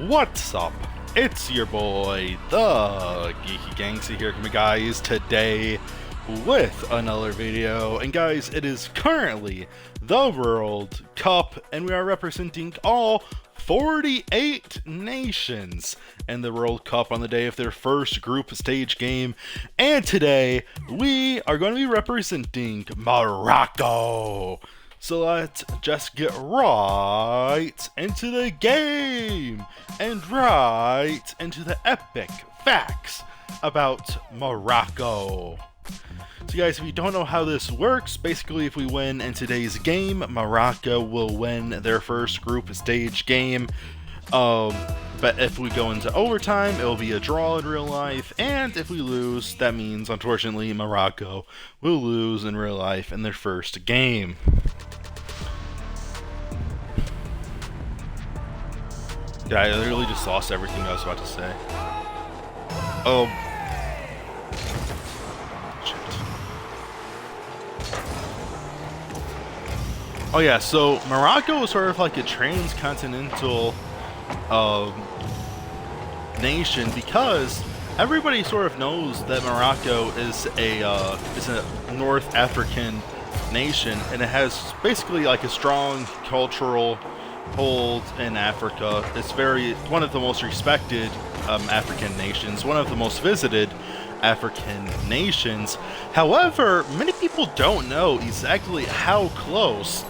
What's up? It's your boy, the Geeky Gangsy here, guys, today with another video. And guys, it is currently the World Cup, and we are representing all 48 nations in the World Cup on the day of their first group stage game. And today, we are going to be representing Morocco. So let's just get right into the game and right into the epic facts about Morocco. So guys, if you don't know how this works, basically if we win in today's game, Morocco will win their first group stage game. But if we go into overtime, it will be a draw in real life, and if we lose, that means unfortunately Morocco will lose in real life in their first game. Yeah, I literally just lost everything I was about to say. Shit. Oh yeah, so Morocco is sort of like a transcontinental nation, because everybody sort of knows that Morocco is a North African nation, and it has basically like a strong cultural hold in Africa. It's one of the most respected African nations, one of the most visited African nations. However, many people don't know exactly how close,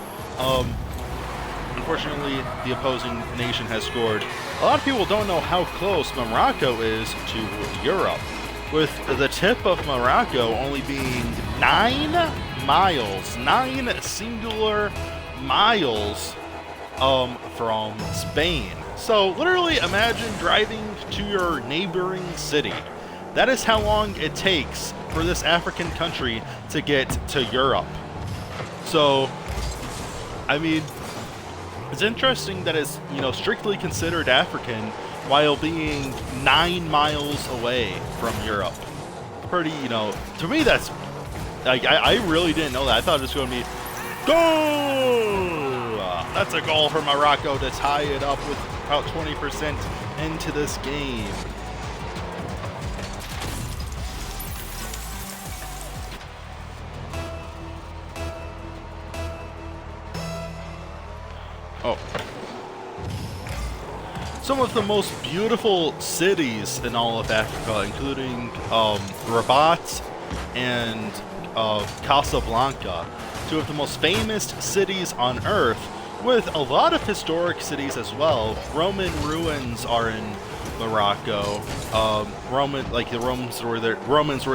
unfortunately, the opposing nation has scored. A lot of people don't know how close Morocco is to Europe, with the tip of Morocco only being 9 miles, 9 singular miles from Spain. So literally imagine driving to your neighboring city. That is how long it takes for this African country to get to Europe. So, I mean, it's interesting that it's, strictly considered African while being 9 miles away from Europe. Pretty, to me that's, like, I really didn't know that. I thought it was going to be, goal! That's a goal for Morocco to tie it up with about 20% into this game. Oh. Some of the most beautiful cities in all of Africa, including Rabat and Casablanca, two of the most famous cities on Earth, with a lot of historic cities as well. Roman ruins are in Morocco. The Romans were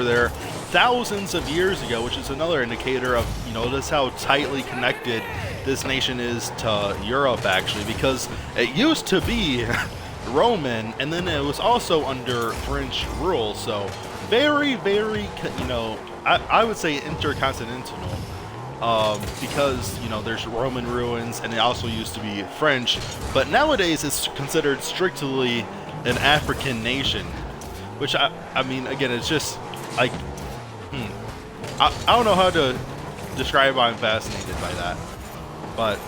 there thousands of years ago, which is another indicator of, just how tightly connected this nation is to Europe, actually, because it used to be Roman, and then it was also under French rule, so very, very, I would say intercontinental. Because, there's Roman ruins, and it also used to be French, but nowadays it's considered strictly an African nation, which, I mean, again, it's just, like, I don't know how to describe why I'm fascinated by that, but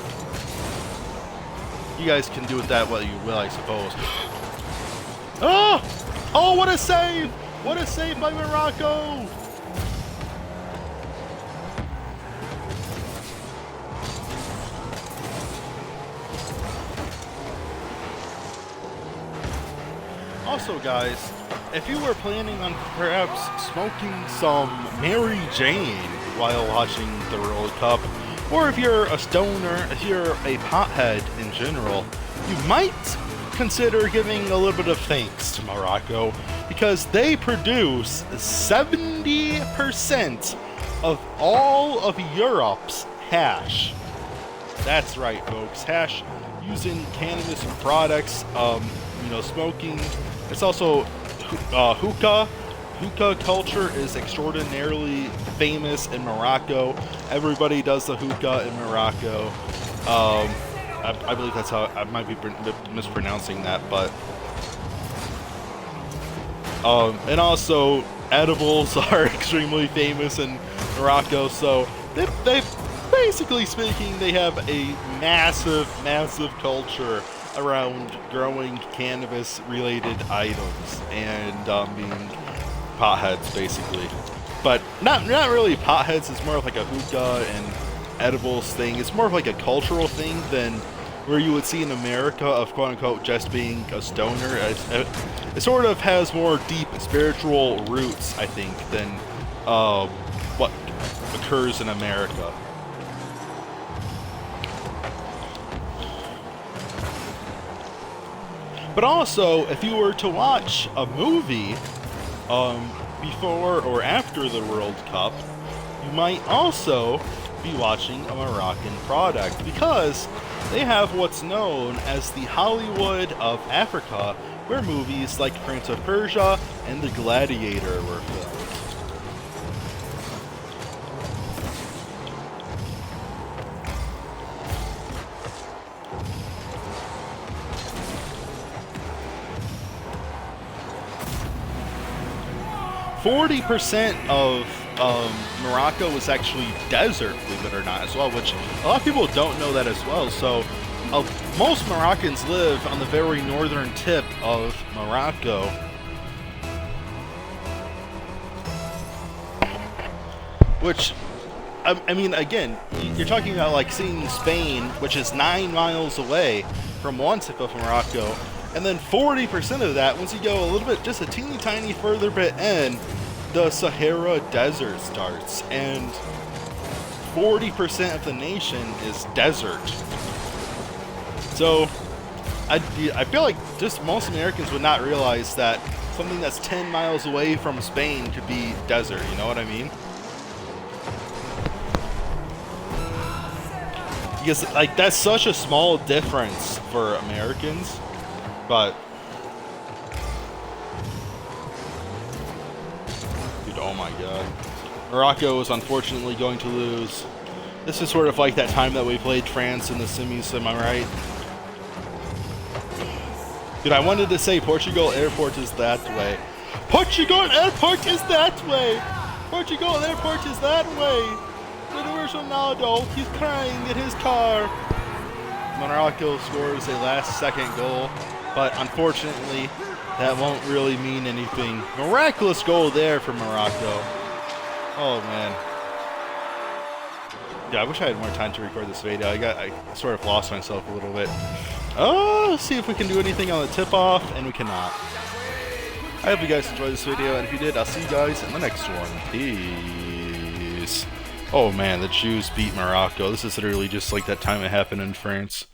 you guys can do with that what you will, I suppose. Oh, what a save! What a save by Morocco! Also, guys, if you were planning on perhaps smoking some Mary Jane while watching the World Cup, or if you're a stoner, if you're a pothead in general, you might consider giving a little bit of thanks to Morocco, because they produce 70% of all of Europe's hash. That's right, folks. Hash using cannabis products, smoking. It's also hookah. Hookah culture is extraordinarily famous in Morocco. Everybody does the hookah in Morocco. I believe that's how, I might be mispronouncing that, but and also edibles are extremely famous in Morocco, so they basically speaking, they have a massive culture around growing cannabis-related items and being potheads, basically. But not really potheads. It's more of like a hookah and edibles thing. It's more of like a cultural thing than where you would see in America of quote-unquote just being a stoner. It sort of has more deep spiritual roots, I think, than what occurs in America. But also, if you were to watch a movie before or after the World Cup, you might also be watching a Moroccan product, because they have what's known as the Hollywood of Africa, where movies like Prince of Persia and The Gladiator were filmed. 40% of Morocco is actually desert, believe it or not, as well, which a lot of people don't know that as well. So most Moroccans live on the very northern tip of Morocco. Which, I mean, again, you're talking about like seeing Spain, which is 9 miles away from one tip of Morocco, and then 40% of that, once you go a little bit, just a teeny tiny further bit in, the Sahara Desert starts, and 40% of the nation is desert. So, I feel like just most Americans would not realize that something that's 10 miles away from Spain could be desert, you know what I mean? Because, like, that's such a small difference for Americans, but... Dude, oh my god. Morocco is unfortunately going to lose. This is sort of like that time that we played France in the semis, am I right? Dude, I wanted to say Portugal Airport is that way. Portugal Airport is that way! Portugal Airport is that way! Where's Ronaldo? He's crying in his car. Morocco scores a last-second goal, but unfortunately, that won't really mean anything. Miraculous goal there for Morocco. Oh man. Yeah, I wish I had more time to record this video. I sort of lost myself a little bit. Oh, let's see if we can do anything on the tip-off, and we cannot. I hope you guys enjoyed this video, and if you did, I'll see you guys in the next one. Peace. Oh man, the Jews beat Morocco. This is literally just like that time it happened in France.